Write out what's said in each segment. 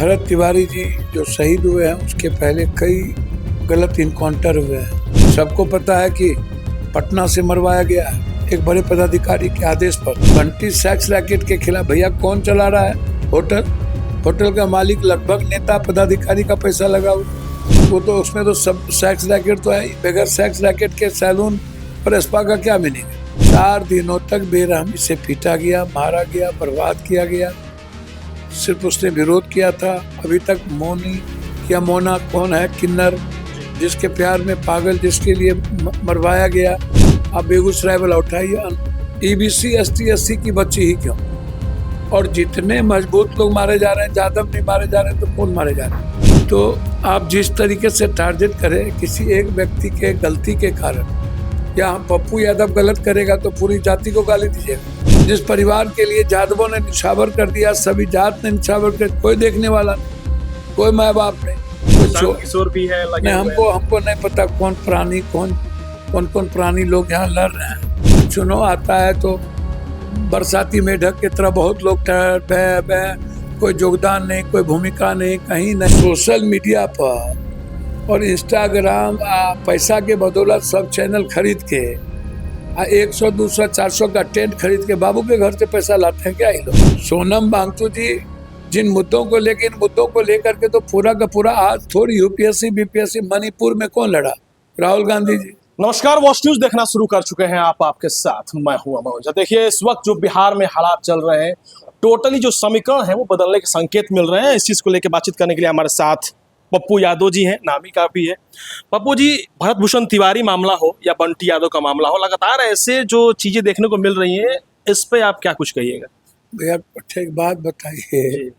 भरत तिवारी जी जो शहीद हुए हैं उसके पहले कई गलत इनकाउंटर हुए हैं। सबको पता है कि पटना से मरवाया गया है एक बड़े पदाधिकारी के आदेश पर। बंटी सेक्स रैकेट के खिलाफ भैया कौन चला रहा है? होटल का मालिक लगभग नेता पदाधिकारी का पैसा लगा हुआ। वो तो उसमें तो सब सेक्स रैकेट तो है। बगैर सेक्स रैकेट के सैलून और स्पा का क्या मीनिंग है? 4 दिनों तक बेरहमी से पीटा गया, मारा गया, बर्बाद किया गया। सिर्फ उसने विरोध किया था। अभी तक मोनी या मोना कौन है? किन्नर जिसके प्यार में पागल, जिसके लिए मरवाया गया। आप बेगूसराय वाला उठाइए, EBC ST की बच्ची ही क्यों? और जितने मजबूत लोग मारे जा रहे हैं, यादव नहीं मारे जा रहे हैं तो कौन मारे जा रहे हैं? तो आप जिस तरीके से टारगेट करें किसी एक व्यक्ति के गलती के कारण, या पप्पू यादव गलत करेगा तो पूरी जाति को गाली दीजिएगा। जिस परिवार के लिए यादवों ने निछावर कर दिया, सभी जात ने निछावर कर, कोई देखने वाला नहीं, कोई माँ बाप नहीं, किशोर भी है नहीं। हमको नहीं पता कौन प्राणी लोग यहाँ लड़ रहे हैं। चुनाव आता है तो बरसाती मेढक की तरह बहुत लोग कोई योगदान नहीं, कोई भूमिका नहीं, कहीं नहीं। सोशल मीडिया पर और इंस्टाग्राम पैसा के बदौलत सब चैनल खरीद के 100, 200, 400 का टेंट खरीद के बाबू के घर से पैसा लाते हैं क्या ये लोग? सोनम वांगचुक जी जिन मुद्दों को लेकर, इन मुद्दों को लेकर के तो पूरा का पूरा आज थोड़ी UPSC BPSC मणिपुर में कौन लड़ा? राहुल गांधी जी। नमस्कार, वॉच न्यूज देखना शुरू कर चुके हैं आपके साथ मैं हूं अमोज। देखिए, इस वक्त जो बिहार में हालात चल रहे हैं, टोटली जो समीकरण है वो बदलने के संकेत मिल रहे हैं। इस चीज को लेकर बातचीत करने के लिए हमारे साथ पप्पू यादव जी हैं, नामी काफी है। पप्पू जी, भरत भूषण तिवारी मामला हो या बंटी यादव का मामला हो, लगातार ऐसे जो चीजें देखने को मिल रही हैं, इस पे आप क्या कुछ कहिएगा? भैया एक बात बताइए,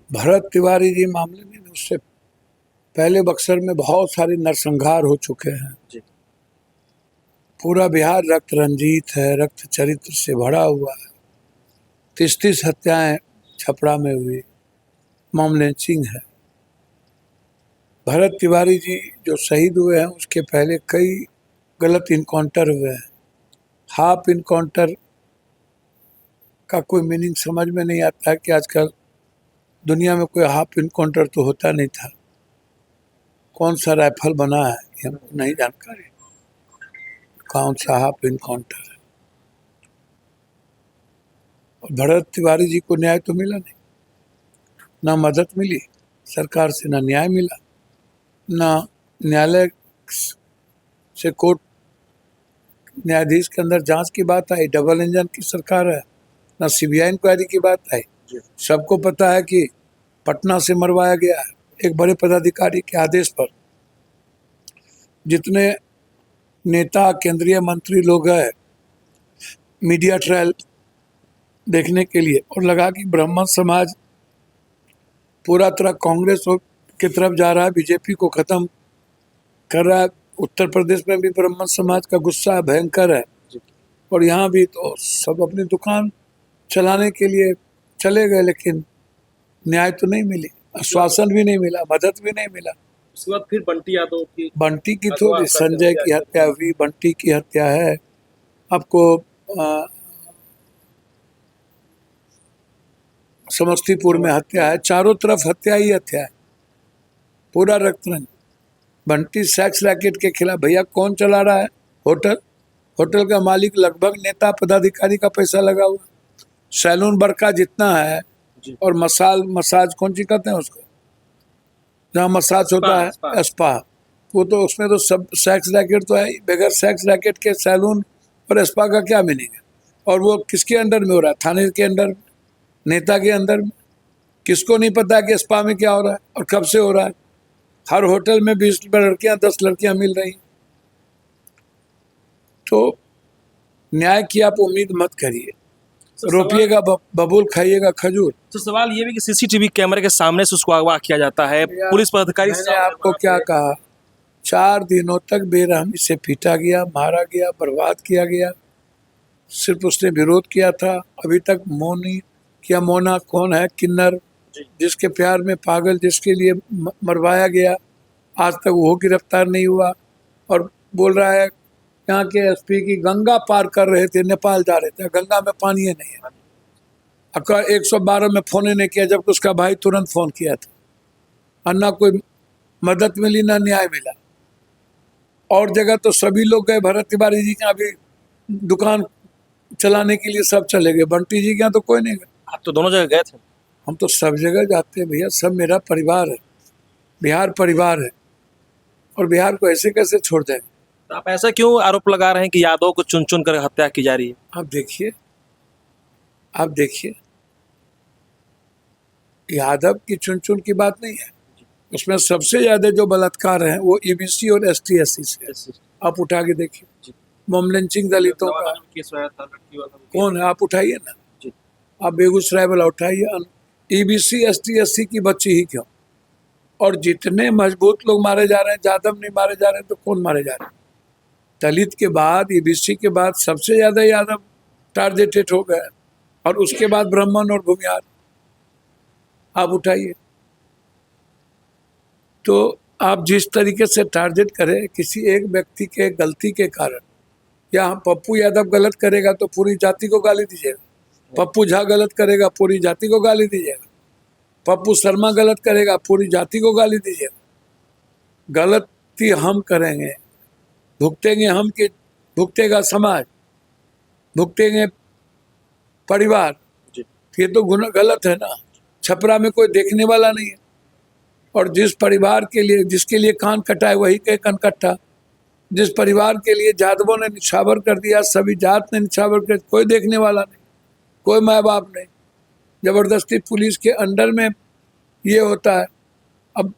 भरत तिवारी जी मामले में उससे पहले बक्सर में बहुत सारे नरसंहार हो चुके हैं जी। पूरा बिहार रक्त रंजित है, रक्त चरित्र से भरा हुआ है। 30 हत्याएं छपरा में हुई, मॉब लिंचिंग है। भरत तिवारी जी जो शहीद हुए हैं उसके पहले कई गलत इनकाउंटर हुए हैं। हाफ इनकाउंटर का कोई मीनिंग समझ में नहीं आता है कि आजकल दुनिया में कोई हाफ इनकाउंटर तो होता नहीं था। कौन सा राइफल बना है ये हमको नहीं जानकारी, कौन सा हाफ इनकाउंटर है। और भरत तिवारी जी को न्याय तो मिला नहीं, ना मदद मिली सरकार से, ना न्याय मिला, ना न्यायालय से कोर्ट न्यायाधीश के अंदर जांच की बात आई। डबल इंजन की सरकार है, ना CBI इंक्वायरी की बात आई। सबको पता है कि पटना से मरवाया गया है एक बड़े पदाधिकारी के आदेश पर। जितने नेता, केंद्रीय मंत्री लोग हैं मीडिया ट्रायल देखने के लिए, और लगा कि ब्राह्मण समाज पूरा तरह कांग्रेस की तरफ जा रहा है, BJP को खत्म कर रहा है। उत्तर प्रदेश में भी ब्राह्मण समाज का गुस्सा भयंकर है, और यहाँ भी तो सब अपनी दुकान चलाने के लिए चले गए, लेकिन न्याय तो नहीं मिली, आश्वासन भी नहीं मिला, मदद भी नहीं मिला। उसके बाद फिर बंटी की थोड़ी संजय की हत्या हुई, बंटी की हत्या है। आपको समस्तीपुर में हत्या है, चारों तरफ हत्या ही हत्या है, पूरा रक्तरंग। बंटी सेक्स रैकेट के खिलाफ भैया कौन चला रहा है? होटल का मालिक लगभग नेता पदाधिकारी का पैसा लगा हुआ। सैलून बड़का जितना है, और मसाज कौन सी कहते हैं उसको, जहाँ मसाज होता है, स्पा, वो तो उसमें तो सब सेक्स रैकेट तो है। बगैर सेक्स रैकेट के सैलून और स्पा का क्या मीनिंग है? और वो किसके अंडर में हो रहा है? थाने के अंडर में, नेता के अंदर में। किसको नहीं पता कि स्पा में क्या हो रहा है और कब से हो रहा है? हर होटल में 20 लड़कियां, 10 लड़कियां मिल रही। तो न्याय की आप उम्मीद मत करिए, रोपिएगा बबूल, खाइएगा खजूर। तो सवाल ये भी कि CCTV कैमरे के सामने से उसको अगवा किया जाता है, पुलिस पदाधिकारी। मैंने आपको क्या कहा? 4 दिनों तक बेरहमी से पीटा गया, मारा गया, बर्बाद किया गया। सिर्फ उसने विरोध किया था। अभी तक मोनी या मोना कौन है? किन्नर जिसके प्यार में पागल, जिसके लिए मरवाया गया, आज तक वो गिरफ्तार नहीं हुआ। और बोल रहा है यहाँ के SP की गंगा पार कर रहे थे, नेपाल जा रहे थे, गंगा में पानी नहीं है। अगर 112 में फोन ही नहीं किया, जबकि उसका भाई तुरंत फोन किया था, और ना कोई मदद मिली ना न्याय मिला। और जगह तो सभी लोग गए, भरत तिवारी जी के यहाँ भी दुकान चलाने के लिए सब चले गए, बंटी जी के यहाँ तो कोई नहीं गया। आप तो दोनों जगह गए थे। हम तो सब जगह जाते हैं भैया, सब मेरा परिवार है, बिहार परिवार है, और बिहार को ऐसे कैसे छोड़ दें। तो आप ऐसा क्यों आरोप लगा रहे हैं कि यादव को चुन चुन कर हत्या की जा रही है? आप देखिए, यादव की चुन चुन की बात नहीं है, उसमें सबसे ज्यादा जो बलात्कार हैं वो ईबीसी और ST SC से। आप उठा के देखिए, मॉब लिंचिंग दलितों का कौन है, आप उठाइए ना, आप बेगूसराय वाला उठाइए, ईबीसी ST SC की बच्ची ही क्यों। और जितने मजबूत लोग मारे जा रहे हैं, यादव नहीं मारे जा रहे हैं तो कौन मारे जा रहे हैं? दलित के बाद, ईबीसी के बाद सबसे ज्यादा यादव टारगेटेड हो गए, और उसके बाद ब्राह्मण और भूमिहार। आप उठाइए, तो आप जिस तरीके से टारगेट करें किसी एक व्यक्ति के गलती के कारण, या पप्पू यादव गलत करेगा तो पूरी जाति को गाली दीजिएगा, पप्पू झा गलत करेगा पूरी जाति को गाली दीजिएगा, पप्पू शर्मा गलत करेगा पूरी जाति को गाली दीजिएगा। गलती हम करेंगे, भुगतेंगे हम कि भुगतेगा समाज, भुगतेंगे परिवार, ये तो गुना गलत है ना। छपरा में कोई देखने वाला नहीं है, और जिस परिवार के लिए, जिसके लिए कान कटा है वही के कनकट्टा, जिस परिवार के लिए जादवों ने निछावर कर दिया, सभी जात ने निछावर कर, कोई देखने वाला नहीं, कोई माँ बाप नहीं, जबरदस्ती पुलिस के अंडर में ये होता है। अब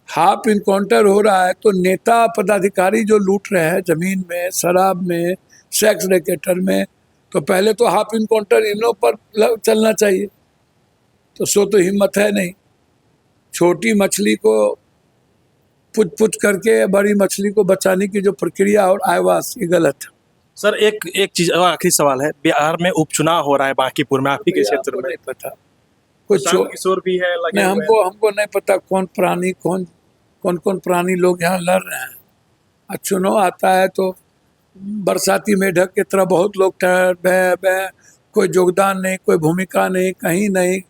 हाफ इनकाउंटर हो रहा है तो नेता पदाधिकारी जो लूट रहे हैं जमीन में, शराब में, सेक्स रैकेटर में, तो पहले तो हाफ इनकाउंटर इन लोग पर चलना चाहिए। तो सो तो हिम्मत है नहीं, छोटी मछली को पुछ पुछ करके बड़ी मछली को बचाने की जो प्रक्रिया और आवाज, ये गलत है। सर एक चीज आखिरी सवाल है, बिहार में उपचुनाव हो रहा है बांकीपुर में, आप ही के क्षेत्र में, नहीं पता कोई किशोर भी है लगे नहीं, हमको नहीं पता कौन कौन प्राणी लोग यहाँ लड़ रहे हैं। और चुनाव आता है तो बरसाती मेढक की तरह बहुत लोग कोई योगदान नहीं, कोई भूमिका नहीं, कहीं नहीं,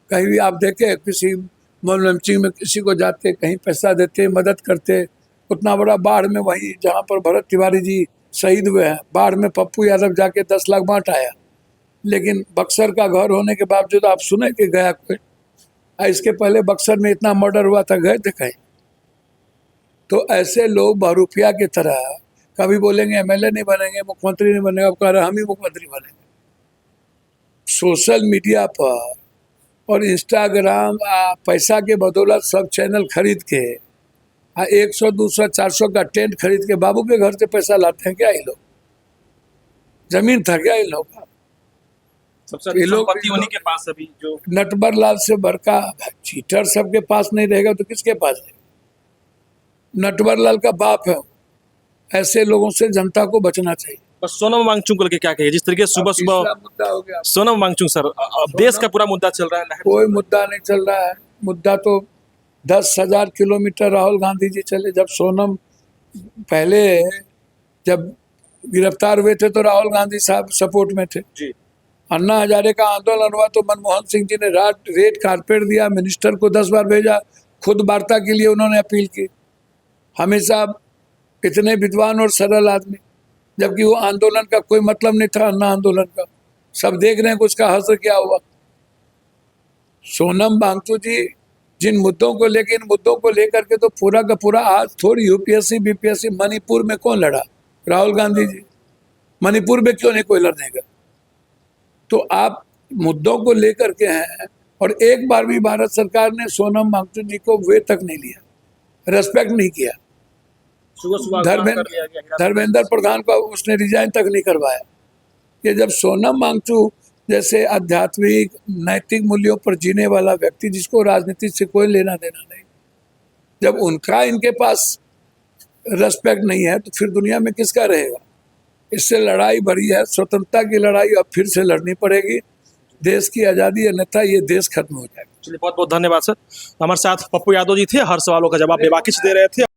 कहीं भी आप देखे किसी मॉब लिंचिंग में किसी को जाते, कहीं पैसा देते, मदद करते। उतना बड़ा बाढ़ में, वही जहाँ पर भरत तिवारी जी शहीद हुए हैं, बाढ़ में पप्पू यादव जाके 10 लाख बांट आया, लेकिन बक्सर का घर होने के बावजूद आप सुने कि गया कोई? इसके पहले बक्सर में इतना मर्डर हुआ था, गए थे कहीं? तो ऐसे लोग बहुरूपिया की तरह कभी बोलेंगे MLA नहीं बनेंगे, मुख्यमंत्री नहीं बनेगा, कह रहे हम ही मुख्यमंत्री बनेंगे। सोशल मीडिया पर और इंस्टाग्राम पैसा के बदौलत सब चैनल खरीद के 100, 200, 400 का टेंट खरीद के बाबू के घर से पैसा लाते हैं क्या ये लोग? जमीन था क्या इन लोग का? सबसे संपत्ति उन्हीं के पास अभी जो नटवर लाल से बड़का चीटर सबके पास नहीं रहेगा तो किसके पास रहेगा? नटवर लाल का बाप है। ऐसे लोगों से जनता को बचना चाहिए। बस सोनम वांगचुक को लेके क्या कहिए, जिस तरीके सुबह सुबह मुद्दा हो गया सोनम वांगचुक सर, अब देश का पूरा मुद्दा चल रहा है। कोई मुद्दा नहीं चल रहा है, मुद्दा तो 10,000 किलोमीटर राहुल गांधी जी चले। जब सोनम पहले जब गिरफ्तार हुए थे तो राहुल गांधी साहब सपोर्ट में थे जी। अन्ना हजारे का आंदोलन हुआ तो मनमोहन सिंह जी ने रेड कारपेट दिया, मिनिस्टर को 10 बार भेजा, खुद वार्ता के लिए उन्होंने अपील की। हमेशा इतने विद्वान और सरल आदमी, जबकि वो आंदोलन का कोई मतलब नहीं था, अन्ना आंदोलन का। सब देख रहे हैं कि उसका हश्र क्या हुआ। सोनम वांगचुक जी जिन मुद्दों को लेकर, इन मुद्दों को लेकर के तो पूरा का पूरा आज थोड़ी UPSC BPSC, मणिपुर में कौन लड़ा? राहुल गांधी जी। मणिपुर में क्यों नहीं कोई लड़ने का? तो आप मुद्दों को लेकर के हैं, और एक बार भी भारत सरकार ने सोनम वांगचुक जी को वे तक नहीं लिया, रेस्पेक्ट नहीं किया। धर्मेंद्र प्रधान को उसने रिजाइन तक नहीं करवाया। कि जब सोनम वांगचुक जैसे आध्यात्मिक नैतिक मूल्यों पर जीने वाला व्यक्ति, जिसको राजनीति से कोई लेना देना नहीं, जब उनका इनके पास रेस्पेक्ट नहीं है तो फिर दुनिया में किसका रहेगा? इससे लड़ाई बड़ी है, स्वतंत्रता की लड़ाई अब फिर से लड़नी पड़ेगी। देश की आज़ादी, अन्यथा ये देश खत्म हो जाएगा। चलिए, बहुत बहुत धन्यवाद सर। हमारे साथ पप्पू यादव जी थे, हर सवालों का जवाब बेबाकी से दे रहे थे।